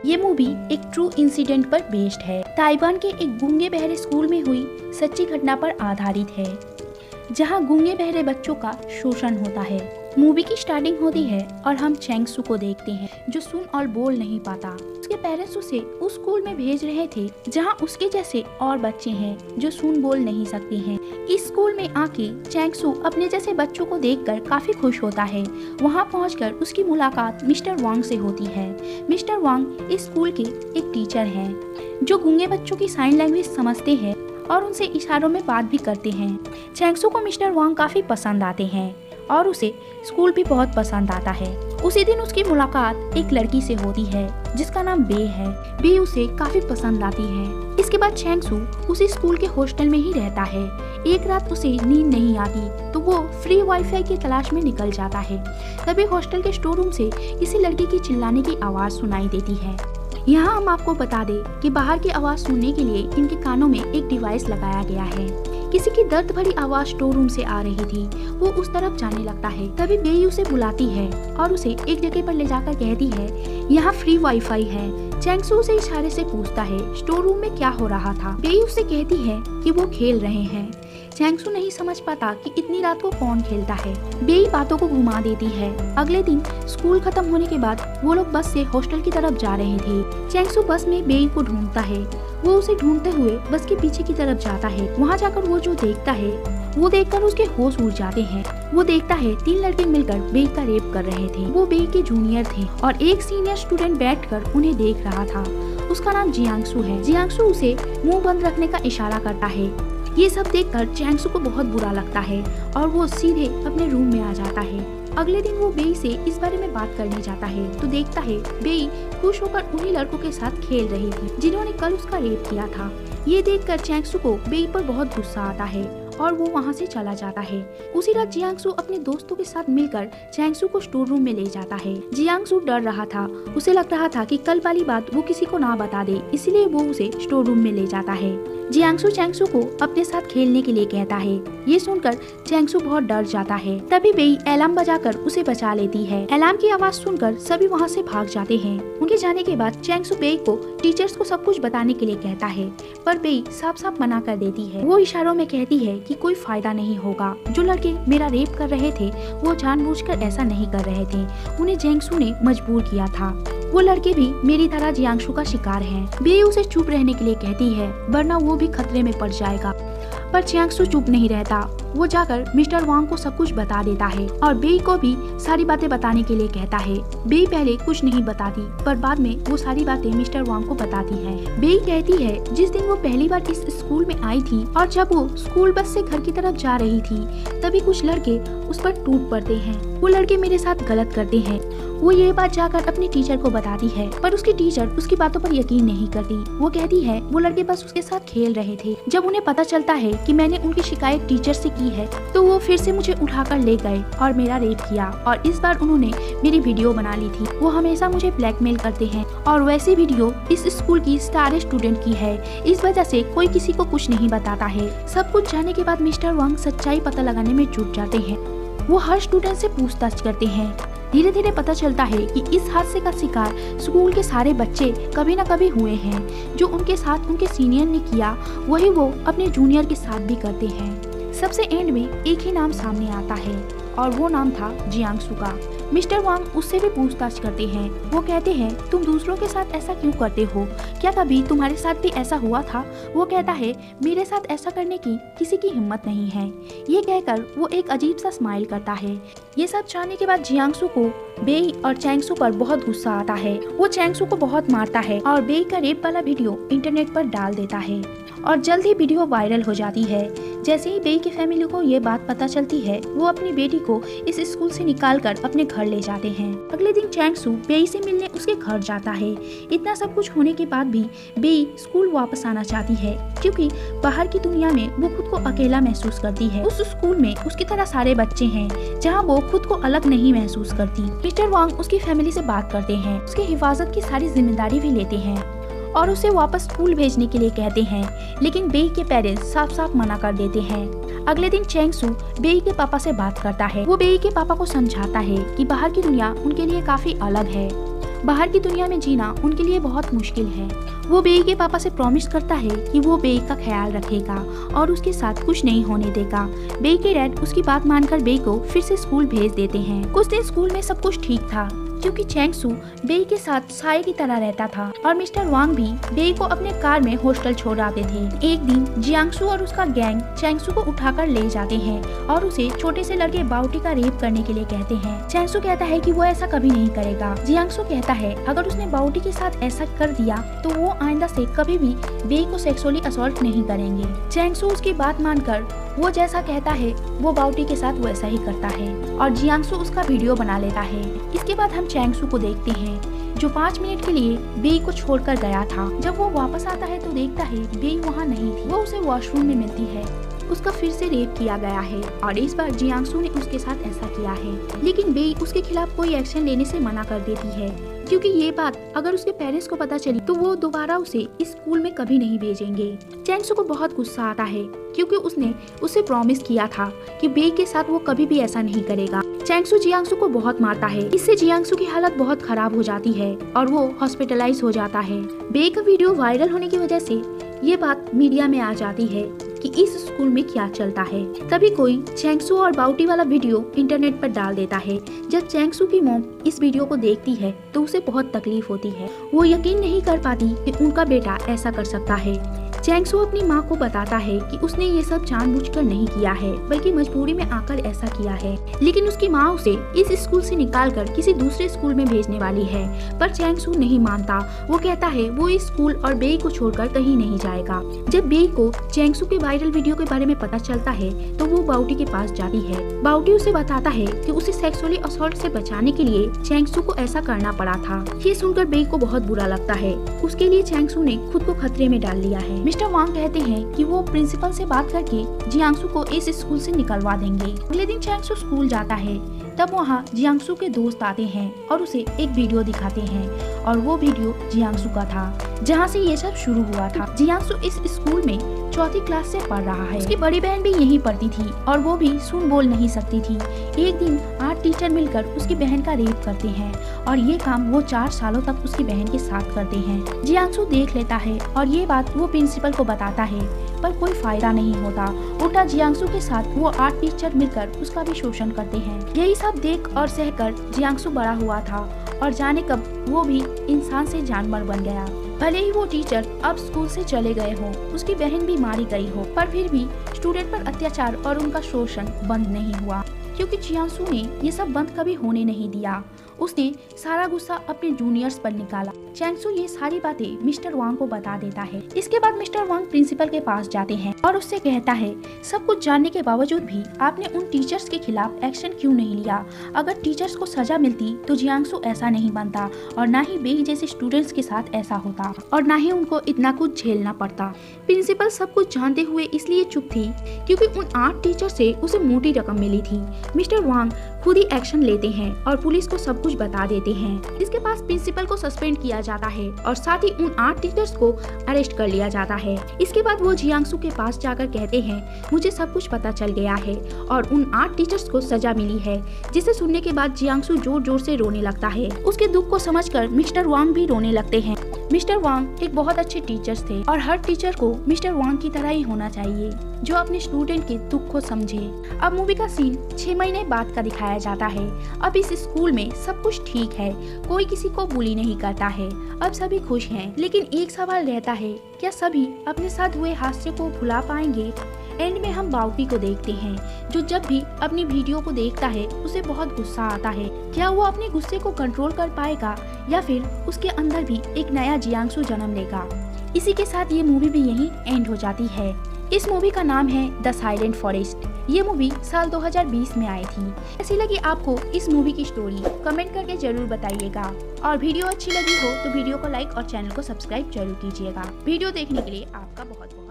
ये मूवी एक true incident पर बेस्ड है। ताइवान के एक गूंगे बहरे स्कूल में हुई सच्ची घटना पर आधारित है, जहां गूंगे बहरे बच्चों का शोषण होता है। मूवी की स्टार्टिंग होती है और हम चैंग सू को देखते हैं, जो सुन और बोल नहीं पाता। उसके पेरेंट्स उसे उस स्कूल में भेज रहे थे जहां उसके जैसे और बच्चे हैं जो सुन बोल नहीं सकते हैं। इस स्कूल में आके चैंग सू अपने जैसे बच्चों को देखकर काफी खुश होता है। वहां पहुंचकर उसकी मुलाकात मिस्टर वांग से होती है। मिस्टर वांग इस स्कूल के एक टीचर हैं जो गूंगे बच्चों की साइन लैंग्वेज समझते हैं और उनसे इशारों में बात भी करते हैं। चैंग सू को मिस्टर वांग काफी पसंद आते हैं और उसे स्कूल भी बहुत पसंद आता है। उसी दिन उसकी मुलाकात एक लड़की से होती है जिसका नाम बे है। बे उसे काफी पसंद आती है। इसके बाद चैंग सू उसी स्कूल के हॉस्टल में ही रहता है। एक रात उसे नींद नहीं आती तो वो फ्री वाईफाई की तलाश में निकल जाता है। तभी हॉस्टल के स्टोर रूम से किसी लड़की की चिल्लाने की आवाज सुनाई देती है। यहाँ हम आपको बता दें कि बाहर की आवाज सुनने के लिए इनके कानों में एक डिवाइस लगाया गया है। किसी की दर्द भरी आवाज स्टोर रूम से आ रही थी। वो उस तरफ जाने लगता है। तभी बेई उसे बुलाती है और उसे एक जगह पर ले जाकर कहती है, यहाँ फ्री वाईफाई है। चैंग सू उसे इशारे से पूछता है स्टोर रूम में क्या हो रहा था। बेई उससे कहती है कि वो खेल रहे हैं। चैंग सू नहीं समझ पाता कि इतनी रात को कौन खेलता है। बेई बातों को घुमा देती है। अगले दिन स्कूल खत्म होने के बाद वो लोग बस से हॉस्टल की तरफ जा रहे थे। चैंग सू बस में बेई को ढूंढता है। वो उसे ढूंढते हुए बस के पीछे की तरफ जाता है। वहाँ जाकर वो जो देखता है वो देखकर उसके होश उड़ जाते हैं। वो देखता है 3 लड़के मिलकर बेई का रेप कर रहे थे। वो बेई के जूनियर थे और एक सीनियर स्टूडेंट बैठकर उन्हें देख रहा था। उसका नाम जियांग सू है। जियांग सू उसे मुंह बंद रखने का इशारा करता है। ये सब देखकर चैंग सू को बहुत बुरा लगता है और वो सीधे अपने रूम में आ जाता है। अगले दिन वो बेई से इस बारे में बात करने जाता है तो देखता है बेई खुश होकर उन्हीं लड़कों के साथ खेल रही थी जिन्होंने कल उसका रेप किया था। ये देखकर चैंग सू को बेई पर बहुत गुस्सा आता है और वो वहाँ से चला जाता है। उसी रात जियांग सू अपने दोस्तों के साथ मिलकर चैंग सू को स्टोर रूम में ले जाता है। जियांग सू डर रहा था। उसे लग रहा था कि कल वाली बात वो किसी को ना बता दे, इसलिए वो उसे स्टोर रूम में ले जाता है। जियांग सू चैंग सू को अपने साथ खेलने के लिए कहता है। ये सुनकर चैंग सू बहुत डर जाता है। तभी बेई अलार्म बजाकर उसे बचा लेती है। अलार्म की आवाज सुनकर सभी वहाँ से भाग जाते हैं। उनके जाने के बाद चैंग सू बेई को टीचर्स को सब कुछ बताने के लिए कहता है, पर बेई साफ साफ मना कर देती है। वो इशारों में कहती है कि कोई फायदा नहीं होगा। जो लड़के मेरा रेप कर रहे थे वो जानबूझकर ऐसा नहीं कर रहे थे, उन्हें चैंग सू ने मजबूर किया था। वो लड़के भी मेरी तरह जियांग सू का शिकार हैं। बेई उसे चुप रहने के लिए कहती है, वरना वो भी खतरे में पड़ जाएगा। पर जियांग सू चुप नहीं रहता। वो जाकर मिस्टर वांग को सब कुछ बता देता है और बेई को भी सारी बातें बताने के लिए कहता है। बेई पहले कुछ नहीं बताती, पर बाद में वो सारी बातें मिस्टर वांग को बताती है। बेई कहती है जिस दिन वो पहली बार इस स्कूल में आई थी और जब वो स्कूल बस से घर की तरफ जा रही थी, तभी कुछ लड़के उस पर टूट पड़ते हैं। वो लड़के मेरे साथ गलत करते हैं। वो ये बात जाकर अपनी टीचर को बताती है, पर उसकी टीचर उसकी बातों पर यकीन नहीं करती। वो कहती है वो लड़के बस उसके साथ खेल रहे थे। जब उन्हें पता चलता है कि मैंने उनकी शिकायत टीचर से की है, तो वो फिर से मुझे उठाकर ले गए और मेरा रेप किया और इस बार उन्होंने मेरी वीडियो बना ली थी। वो हमेशा मुझे ब्लैकमेल करते हैं और वैसी वीडियो इस स्कूल की स्टार स्टूडेंट की है। इस वजह से कोई किसी को कुछ नहीं बताता है। सब कुछ जाने के बाद मिस्टर वांग सच्चाई पता लगाने में जुट जाते हैं। वो हर स्टूडेंट से पूछताछ करते हैं। धीरे धीरे पता चलता है कि इस हादसे का शिकार स्कूल के सारे बच्चे कभी न कभी हुए हैं। जो उनके साथ उनके सीनियर ने किया वही वो अपने जूनियर के साथ भी करते हैं। सबसे एंड में एक ही नाम सामने आता है और वो नाम था जियांग सू का। मिस्टर वांग उससे भी पूछताछ करते हैं। वो कहते हैं तुम दूसरों के साथ ऐसा क्यों करते हो, क्या कभी तुम्हारे साथ भी ऐसा हुआ था। वो कहता है मेरे साथ ऐसा करने की किसी की हिम्मत नहीं है। ये कहकर वो एक अजीब सा स्माइल करता है। ये सब जानने के बाद जियांग सू को बेई और चैंग सू पर बहुत गुस्सा आता है। वो चैंग सू को बहुत मारता है और बेई का रेप वाला वीडियो इंटरनेट पर डाल देता है और जल्द ही वीडियो वायरल हो जाती है। जैसे ही बेई की फैमिली को ये बात पता चलती है, वो अपनी बेटी को इस स्कूल से निकालकर अपने घर ले जाते हैं। अगले दिन चैंग सू बेई से मिलने उसके घर जाता है। इतना सब कुछ होने के बाद भी बेई स्कूल वापस आना चाहती है, क्योंकि बाहर की दुनिया में वो खुद को अकेला महसूस करती है। उस स्कूल में उसकी तरह सारे बच्चे हैं जहाँ वो खुद को अलग नहीं महसूस करती। मिस्टर वांग उसकी फैमिली से बात करते हैं, उसकी हिफाजत की सारी जिम्मेदारी भी लेते हैं और उसे वापस स्कूल भेजने के लिए कहते हैं, लेकिन बेई के पेरेंट्स साफ साफ मना कर देते हैं। अगले दिन चैंग सू बेई के पापा से बात करता है। वो बेई के पापा को समझाता है कि बाहर की दुनिया उनके लिए काफी अलग है बाहर की दुनिया में जीना उनके लिए बहुत मुश्किल है। वो बेई के पापा से प्रॉमिस करता है कि वो बेई का ख्याल रखेगा और उसके साथ कुछ नहीं होने देगा। बेई के डैड उसकी बात मानकर बेई को फिर से स्कूल भेज देते हैं। कुछ दिन स्कूल में सब कुछ ठीक था क्योंकि चैंग सू बेई के साथ साये की तरह रहता था और मिस्टर वांग भी बेई को अपने कार में हॉस्टल छोड़ आते थे। एक दिन जियांगसू और उसका गैंग चैंग सू को उठाकर ले जाते हैं और उसे छोटे से लड़के बाउटी का रेप करने के लिए कहते हैं। चैंग सू कहता है कि वो ऐसा कभी नहीं करेगा। जियांगसू कहता है अगर उसने बाउटी के साथ ऐसा कर दिया तो वो आइंदा से कभी भी बेई को सेक्सुअली असॉल्ट नहीं करेंगे। चैंग सू उसकी बात मानकर वो जैसा कहता है वो बाउटी के साथ वैसा ही करता है और जियांगसू उसका वीडियो बना लेता है। इसके बाद हम चैंग सू को देखते हैं जो 5 मिनट के लिए बेई को छोड़कर गया था। जब वो वापस आता है तो देखता है बेई वहाँ नहीं थी। वो उसे वॉशरूम में मिलती है। उसका फिर से रेप किया गया है और इस बार जियांगसू ने उसके साथ ऐसा किया है, लेकिन बेई उसके खिलाफ कोई एक्शन लेने से मना कर देती है क्योंकि ये बात अगर उसके पेरेंट्स को पता चली तो वो दोबारा उसे इस स्कूल में कभी नहीं भेजेंगे। चैंग सू को बहुत गुस्सा आता है क्योंकि उसने उसे प्रॉमिस किया था कि बेई के साथ वो कभी भी ऐसा नहीं करेगा। चैंग सू जियांगसू को बहुत मारता है। इससे जियांगसू की हालत बहुत खराब हो जाती है और वो हॉस्पिटलाइज हो जाता है। बेई का वीडियो वायरल होने की वजह से ये बात मीडिया में आ जाती है कि इस स्कूल में क्या चलता है। तभी कोई चैंग सू और बाउटी वाला वीडियो इंटरनेट पर डाल देता है। जब चैंग सू की मॉम इस वीडियो को देखती है तो उसे बहुत तकलीफ होती है। वो यकीन नहीं कर पाती कि उनका बेटा ऐसा कर सकता है। चैंग सू अपनी माँ को बताता है कि उसने ये सब जानबूझकर नहीं किया है बल्कि मजबूरी में आकर ऐसा किया है, लेकिन उसकी माँ उसे इस स्कूल से निकालकर किसी दूसरे स्कूल में भेजने वाली है। पर चैंग सू नहीं मानता। वो कहता है वो इस स्कूल और बेई को छोड़कर कहीं नहीं जाएगा। जब बेई को चैंग सू के वायरल वीडियो के बारे में पता चलता है तो वो बाउटी के पास जाती है। बाउटी उसे बताता है कि उसे सेक्सुअली असॉल्ट से बचाने के लिए चैंग सू को ऐसा करना पड़ा था। ये सुनकर बेई को बहुत बुरा लगता है। उसके लिए चैंग सू ने खुद को खतरे में डाल लिया है। मिस्टर वांग कहते हैं कि वो प्रिंसिपल से बात करके जियांगसू को इस स्कूल से निकलवा देंगे। अगले दिन चैंग सू स्कूल जाता है। तब वहाँ जियांगसू के दोस्त आते हैं और उसे एक वीडियो दिखाते हैं और वो वीडियो जियांगसू का था जहाँ से ये सब शुरू हुआ था। जियांगसू इस स्कूल में 4th क्लास से पढ़ रहा है। उसकी बड़ी बहन भी यहीं पढ़ती थी और वो भी सुन बोल नहीं सकती थी। एक दिन 8 टीचर मिलकर उसकी बहन का रेप करते हैं और ये काम वो 4 सालों तक उसकी बहन के साथ करते हैं। जियांगसू देख लेता है और ये बात वो प्रिंसिपल को बताता है पर कोई फायदा नहीं होता। उल्टा जियांगसू के साथ वो 8 टीचर मिलकर उसका भी शोषण करते हैं। यही सब देख और सहकर जियांगसू बड़ा हुआ था और जाने कब वो भी इंसान से जानवर बन गया। भले ही वो टीचर अब स्कूल से चले गए हो, उसकी बहन भी मारी गई हो, पर फिर भी स्टूडेंट पर अत्याचार और उनका शोषण बंद नहीं हुआ क्योंकि जियांगसू ने ये सब बंद कभी होने नहीं दिया। उसने सारा गुस्सा अपने जूनियर्स पर निकाला। चैंग सू ये सारी बातें मिस्टर वांग को बता देता है। इसके बाद मिस्टर वांग प्रिंसिपल के पास जाते हैं और उससे कहता है सब कुछ जानने के बावजूद भी आपने उन टीचर्स के खिलाफ एक्शन क्यों नहीं लिया? अगर टीचर्स को सजा मिलती तो जियांगसू ऐसा नहीं बनता और न ही बेई जैसे स्टूडेंट्स के साथ ऐसा होता और न ही उनको इतना कुछ झेलना पड़ता। प्रिंसिपल सब कुछ जानते हुए इसलिए चुप थी क्योंकि उन 8 टीचर से उसे मोटी रकम मिली थी। मिस्टर वांग खुद ही एक्शन लेते हैं और पुलिस को सब कुछ बता देते हैं। इसके पास प्रिंसिपल को सस्पेंड किया जाता है और साथ ही उन 8 टीचर्स को अरेस्ट कर लिया जाता है। इसके बाद वो जियांगसू के पास जाकर कहते हैं मुझे सब कुछ पता चल गया है और उन 8 टीचर्स को सजा मिली है। जिसे सुनने के बाद जियांगसू जोर जोर से रोने लगता है। उसके दुख को समझकर मिस्टर वांग भी रोने लगते हैं। मिस्टर वांग एक बहुत अच्छे टीचर्स थे और हर टीचर को मिस्टर वांग की तरह ही होना चाहिए जो अपने स्टूडेंट के दुख को समझे। अब मूवी का सीन 6 महीने बाद का दिखाया जाता है। अब इस स्कूल में सब कुछ ठीक है, कोई किसी को बुली नहीं करता है, अब सभी खुश हैं। लेकिन एक सवाल रहता है, क्या सभी अपने साथ हुए हादसे को भुला पाएंगे? एंड में हम बाउटी को देखते हैं जो जब भी अपनी वीडियो को देखता है उसे बहुत गुस्सा आता है। क्या वो अपने गुस्से को कंट्रोल कर पाएगा या फिर उसके अंदर भी एक नया जियांगसू जन्म लेगा? इसी के साथ ये मूवी भी यहीं एंड हो जाती है। इस मूवी का नाम है द साइलेंट फॉरेस्ट। ये मूवी साल 2020 में आई थी। ऐसी लगी आपको इस मूवी की स्टोरी? कमेंट करके जरूर बताइएगा और वीडियो अच्छी लगी हो तो वीडियो को लाइक और चैनल को सब्सक्राइब जरूर कीजिएगा। वीडियो देखने के लिए आपका बहुत बहुत